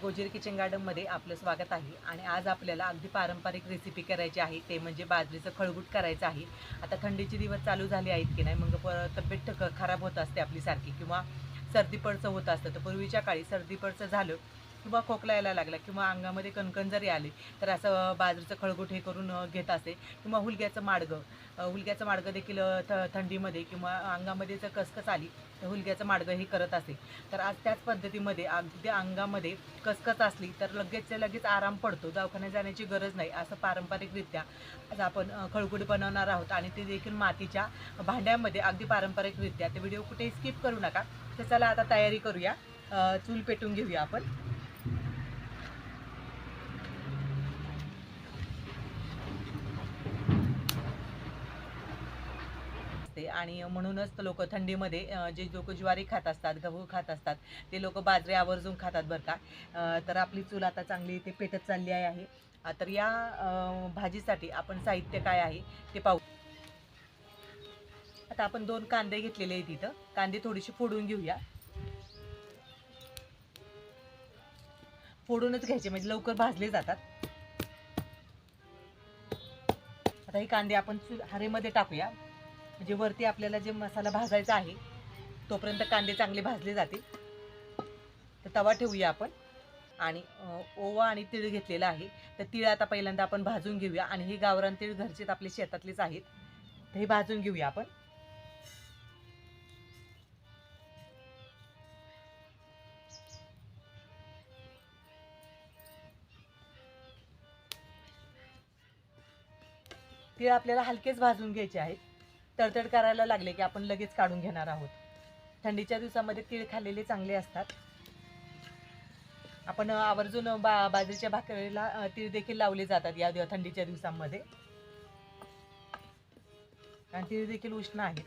गोजेरी kitchen गार्डनमध्ये आपलं स्वागत आहे. आणि आज आपल्याला अगदी पारंपरिक रेसिपी करायची आहे, ते म्हणजे बाजरीचं खळगूट करायचं आहे. आता थंडीचे दिवस चालू झाले आहेत की नाही, मग तब्येत खराब होत असते आपली सारखी, किंवा सर्दी पडसं होत असतं. तर पूर्वीच्या काळी सर्दी पडसं झालं किंवा खोकला यायला लागला किंवा अंगामध्ये कणकण जरी आली तर असं बाजरीचं खळगूट हे करून घेत असते. किंवा हुलग्याचं माडगं देखील थंडीमध्ये किंवा अंगामध्ये जर कसकस आली तर हुलग्याचं माडगं हे करत असते. तर आज त्याच पद्धतीमध्ये अगदी अंगामध्ये कसकस असली तर लगेच आराम पडतो, दवाखान्यात जाण्याची गरज नाही. असं पारंपरिकरित्या आज आपण खळगूट बनवणार आहोत, आणि ते देखील मातीच्या भांड्यामध्ये अगदी पारंपरिकरित्या. ते व्हिडिओ कुठेही स्किप करू नका. तर चला आता तयारी करूया. चूल पेटून घेऊया आपण. आणि म्हणूनच लोक थंडीमध्ये जे लोक ज्वारी खात असतात, गहू खात असतात, ते लोक बाजरी आवर्जून खातात बरं का. तर आपली चूल आता चांगली इथे पेटत चालली आहे. तर या भाजीसाठी आपण साहित्य काय आहे ते पाहू. आता आपण 2 कांदे घेतलेले आहेत. इथं कांदे थोडीशी फोडून घेऊया. फोडूनच घ्यायचे म्हणजे लवकर भाजले जातात. आता हे कांदे आपण हरेमध्ये टाकूया, म्हणजे वरती आपल्याला जे मसाला भाजायचा आहे तोपर्यंत कांदे चांगले भाजले जातील. तर तवा ठेवूया आपण. आणि ओवा आणि तीळ घेतलेला आहे. तर तीळ आता पहिल्यांदा आपण भाजून घेऊया. आणि हे गावरान तीळ घरचेच आपले शेतातलेच आहेत, तर हे भाजून घेऊया आपण. तीळ आपल्याला हलकेच भाजून घ्यायचे आहेत. तडतड करायला लागले की आपण लगेच काढून घेणार आहोत. थंडीच्या दिवसामध्ये तीळ खाल्लेले चांगले असतात. आपण आवर्जून बाजरीच्या भाकरीला तीळ देखील लावले जातात या थंडीच्या दिवसांमध्ये, आणि तीळ देखील उष्ण आहेत.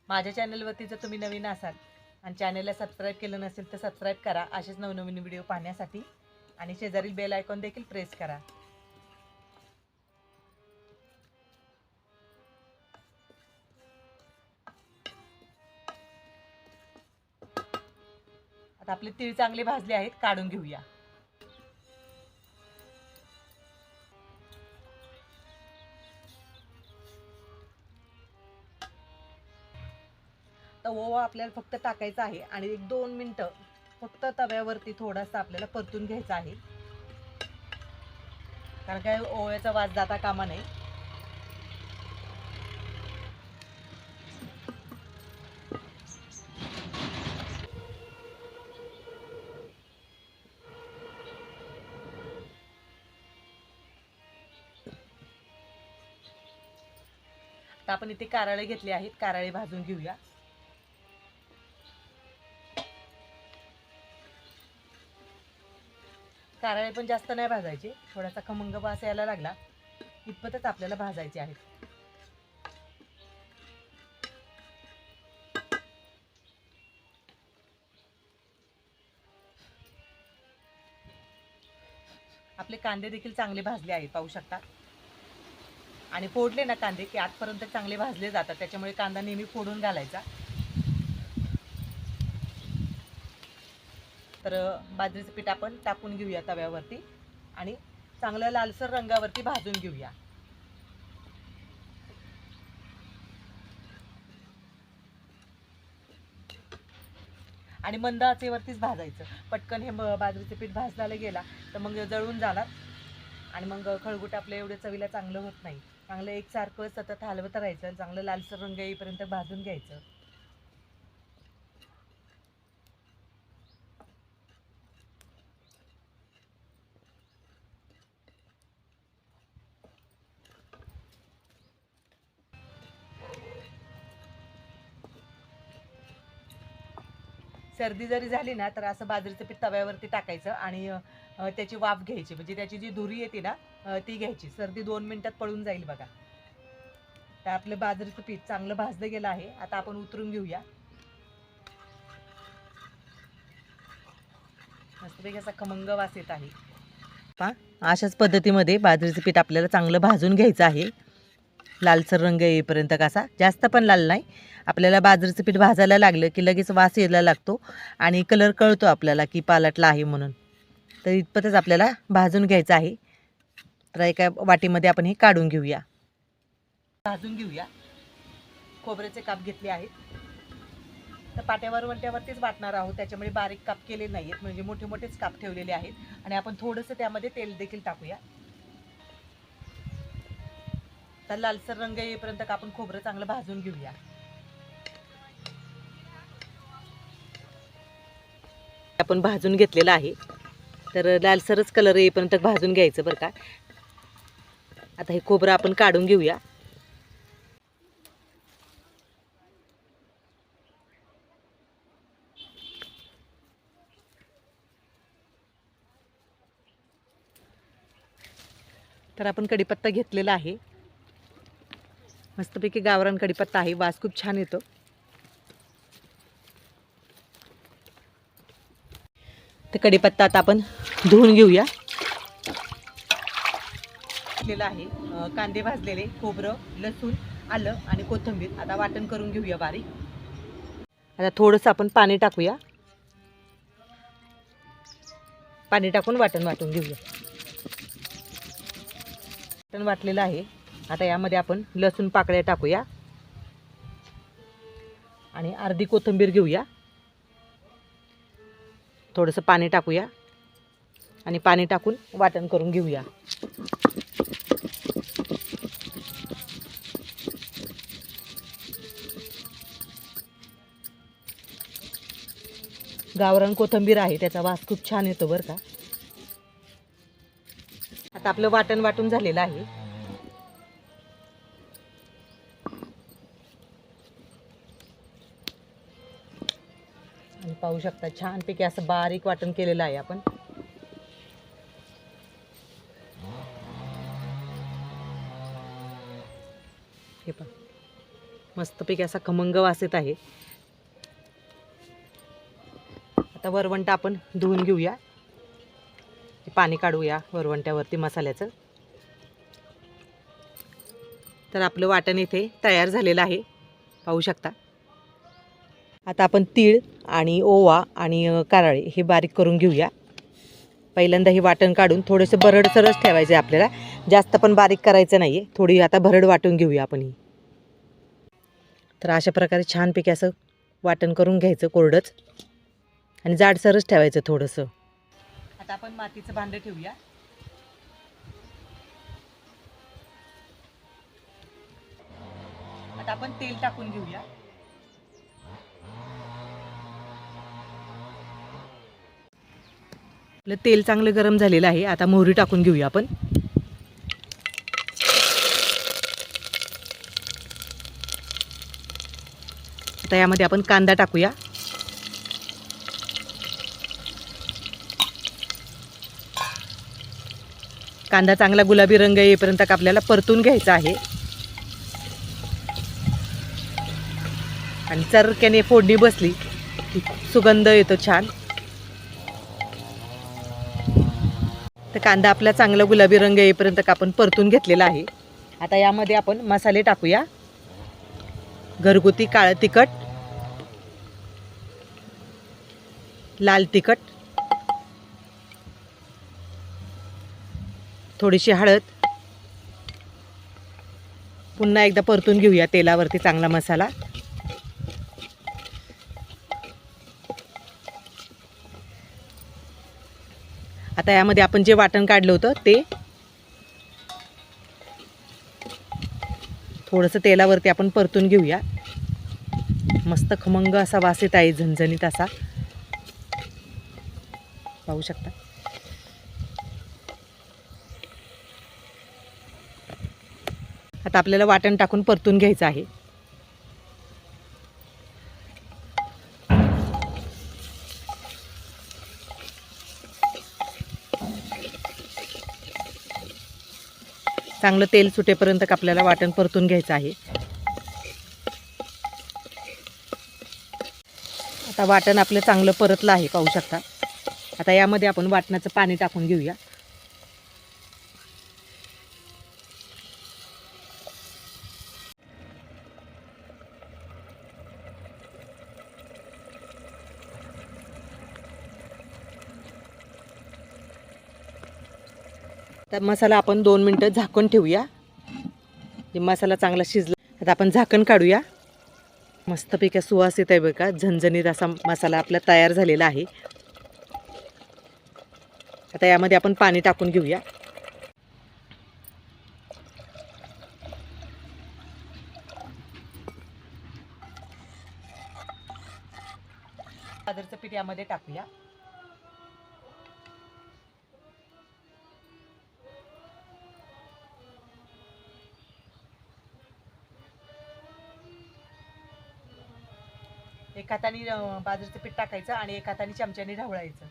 माझ्या चॅनलवरती जर तुम्ही नवीन असाल आणि चॅनलला सबस्क्राईब केलं नसेल तर सबस्क्राईब करा असेच नवनवीन व्हिडिओ पाहण्यासाठी. आणि शेजारील बेल आयकॉन देखील प्रेस करा. आता आपले तीळ चांगले भाजले आहेत, काढून घेऊया. तर ओवा आपल्याला फक्त टाकायचा आहे आणि 1-2 मिनटं फक्त तव्यावरती थोडासा आपल्याला परतून घ्यायचा आहे, कारण काय ओव्याचा वास जाता कामा नये. तर आपण इथे कारळे घेतले आहेत, कारळे भाजून घेऊया. कारळे पण जास्त नाही भाजायचे, थोडासा खमंग वास यायला लागला इतपतच आपल्याला भाजायचे आहेत. आपले कांदे देखील चांगले भाजले आहेत, पाहू शकता. आणि फोडले ना कांदे की आतपर्यंत चांगले भाजले जातात, त्याच्यामुळे कांदा नेहमी फोडून घालायचा. तर बाजरीचं पीठ आपण टाकून घेऊया तव्यावरती आणि चांगलं लालसर रंगावरती भाजून घेऊया. आणि मंद आचेवरतीच भाजायचं. पटकन हे बाजरीचं पीठ भाजला गेला तर मग जळून जाणार, आणि मग खळगूट आपल्या एवढं चवीला चांगलं होत नाही. चांगलं एकसारखं सतत हलवत राहायचं, चांगलं लालसर रंग येईपर्यंत भाजून घ्यायचं. सर्दी जरी झाली ना तर असं बाजरीचं पीठ तव्यावरती टाकायचं आणि त्याची वाफ घ्यायची, म्हणजे त्याची जी धुरी येते ना ती घ्यायची. सर्दी 2 मिनिटात पळून जाईल बघा. तर आपलं बाजरीचं पीठ चांगलं भाजलं गेलं आहे. आता आपण उतरून घेऊया. मस्तपैकी असा खमंग वास येत आहे. अशाच पद्धतीमध्ये बाजरीचं पीठ आपल्याला चांगलं भाजून घ्यायचं आहे. लालसर रंग येईपर्यंत कसा, जास्त पण लाल नाही. आपल्याला बाजरीचं पीठ भाजायला लागलं की लगेच वास यायला लागतो आणि कलर कळतो आपल्याला की पालटला आहे म्हणून. तर इतपतच आपल्याला भाजून घ्यायचं आहे. तर एका वाटीमध्ये आपण हे काढून घेऊया, भाजून घेऊया. खोबऱ्याचे काप घेतले आहेत. तर पाट्यावर वरट्यावरतीच वाटणार आहोत, त्याच्यामुळे बारीक काप केले नाही आहेत, म्हणजे मोठे मोठेच काप ठेवलेले आहेत. आणि आपण थोडंसं त्यामध्ये तेल देखील टाकूया. तर लालसर रंग येईपर्यंत आपण खोबरं चांगलं भाजून घेऊया. आपण भाजून घेतलेलं आहे. तर लालसरच कलर येईपर्यंत भाजून घ्यायचं बरं का. आता हे खोबरं आपण काढून घेऊया. तर आपण कढीपत्ता घेतलेला आहे. मस्तपैकी गावरान कढीपत्ता आहे, वास खूप छान येतो. तर कढीपत्ता आता आपण धुवून घेऊया. घेतलेला आहे कांदे भाजलेले, खोबरं, लसूण, आलं आणि कोथिंबीर. आता वाटण करून घेऊया बारीक. आता थोडंसं आपण पाणी टाकूया. पाणी टाकून वाटण वाटून घेऊया. वाटण वाटलेलं आहे. आता यामध्ये आपण लसूण पाकळ्या टाकूया आणि अर्धी कोथिंबीर घेऊया. थोडंसं पाणी टाकूया आणि पाणी टाकून वाटण करून घेऊया. गावरान कोथिंबीर आहे, त्याचा वास खूप छान येतो बरं का. आता आपलं वाटण वाटून झालेलं आहे. आणि पाहू शकता छानपैकी असं बारीक वाटण केलेलं आहे आपण. हे पहा, मस्तपैकी असा खमंग वास येत आहे. आता वरवंट आपण धुवून घेऊया. पाणी काढूया वरवंट्यावरती मसाल्याचं. तर आपलं वाटण इथे तयार झालेलं आहे, पाहू शकता. आता आपण तीळ आणि ओवा आणि कारळे हे बारीक करून घेऊया. पहिल्यांदा हे वाटण काढून थोडंसं भरडसरच ठेवायचं आहे आपल्याला, जास्त पण बारीक करायचं नाही आहे. थोडी आता भरड वाटून घेऊया आपण ही. तर अशा प्रकारे छानपैकी असं वाटण करून घ्यायचं कोरडंच आणि जाडसरच ठेवायचं थोडंसं. आता आपण मातीचं भांडं ठेवूया. आता आपण तेल टाकून घेऊया. आपलं तेल चांगलं गरम झालेलं आहे. आता मोहरी टाकून घेऊया आपण. आता यामध्ये आपण कांदा टाकूया. कांदा चांगला गुलाबी रंग येईपर्यंत आपल्याला परतून घ्यायचा आहे. आणि चरक्याने फोडणी बसली की सुगंध येतो छान. तर कांदा आपला चांगला गुलाबी रंग येईपर्यंत आपण परतून घेतलेला आहे. आता यामध्ये आपण मसाले टाकूया. घरगुती काळं तिखट, लाल तिखट, थोडीशी हळद. पुन्हा एकदा परतून घेऊया तेलावरती चांगला मसाला. आता यामध्ये आपण जे वाटण काढलं होतं ते थोडंसं तेलावरती आपण परतून घेऊया. मस्त खमंग असा वास येत आहे, झणझणीत असा, पाहू शकता. आता आपल्याला वाटण टाकून परतून घ्यायचं आहे. चांगलं तेल सुटेपर्यंत आपल्याला वाटण परतून घ्यायचं आहे. आता वाटण आपलं चांगलं परतलं आहे, पाहू शकता. आता यामध्ये आपण वाटणाचं पाणी टाकून घेऊया. तर मसाला आपण 2 मिनटं झाकून ठेवूया. जे मसाला चांगला शिजला आता आपण झाकण काढूया. मस्तपैकी सुवास येत आहे बघा. झणझणीत असा मसाला आपला तयार झालेला आहे. आता यामध्ये आपण पाणी टाकून घेऊया. बाजरीचं पीठ यामध्ये टाकूया. एक हाताने बाजरीचं पीठ टाकायचं आणि एक हाताने चमच्याने ढवळायचं.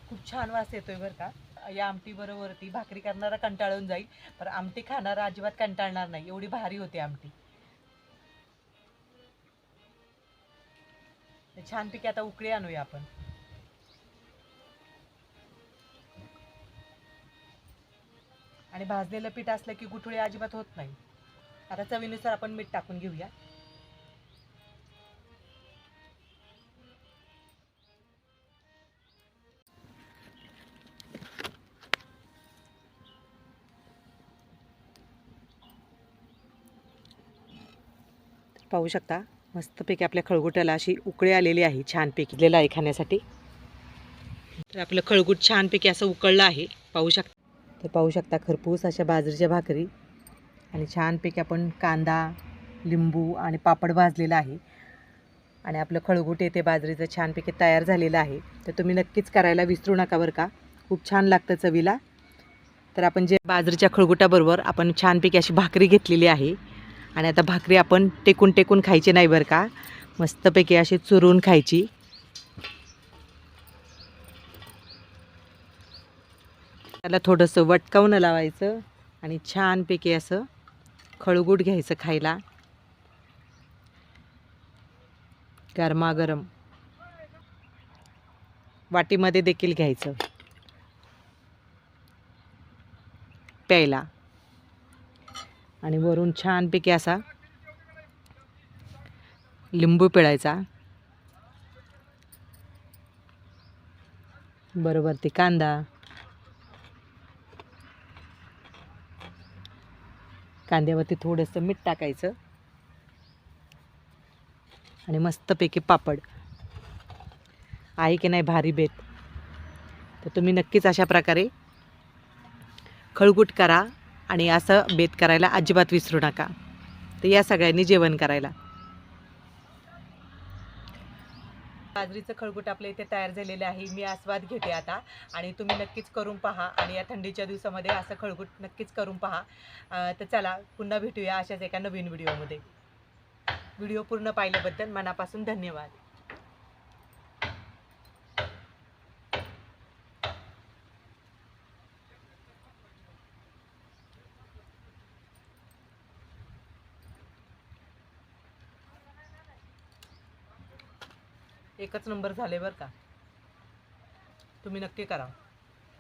खूप छान वास येतोय बरं का. या आमटी बरोबरती भाकरी करणारा कंटाळून जाईल, पण आमटी खाणारा अजिबात कंटाळणार नाही. एवढी भारी होते आमटी. छानपैकी आता उकळी आणूया आपण. आणि भाजलेलं पीठ असलं की गुठळी अजिबात होत नाही. आता चवीनुसार आपण मीठ टाकून घेऊया. पाहू शकता मस्तपैकी आपल्या खळगुट्याला अशी उकळी आलेली आहे. छानपैकी दिलेला आहे खाण्यासाठी. तर आपलं खळगुट छानपैकी असं उकळलं आहे. पाहू शकता खरपूस अशा बाजरीच्या भाकरी आणि छानपैकी आपण कांदा, लिंबू आणि पापड भाजलेला आहे. आणि आपलं खळगुट येते बाजरीचं छानपैकी तयार झालेलं आहे. तर तुम्ही नक्कीच करायला विसरू नका बरं का. खूप छान लागतं चवीला. तर आपण जे बाजरीच्या खळगुटाबरोबर आपण छानपैकी अशी भाकरी घेतलेली आहे. आणि आता भाकरी आपण टेकून टेकून खायची नाही बरं का. मस्तपैकी अशी चुरून खायची. त्याला थोडंसं वटकावून लावायचं आणि छानपैकी असं खळगुट घ्यायचं खायला. गरमागरम वाटीमध्ये देखील घ्यायचं प्यायला. आणि वरून छानपैकी असा लिंबू पिळायचा. बरोबर ते कांदा, कांद्यावरती थोडंसं मीठ टाकायचं आणि मस्तपैकी पापड. आहे की नाही भारी बेत. तर तुम्ही नक्कीच अशा प्रकारे खळगुट करा आणि असं बेत करायला अजिबात विसरू नका. तर या सगळ्यांनी जेवण करायला. बाजरीचं खळगुट आपल्या इथे तयार झालेलं आहे. मी आस्वाद घेते आता आणि तुम्ही नक्कीच करून पहा. आणि या थंडीच्या दिवसामध्ये असं खळगुट नक्कीच करून पहा. तर चला पुन्हा भेटूया अशाच एका नवीन व्हिडिओमध्ये. व्हिडिओ पूर्ण पाहिल्याबद्दल मनापासून धन्यवाद. एकच नंबर झाले बरं का. तुम्ही नक्की करा.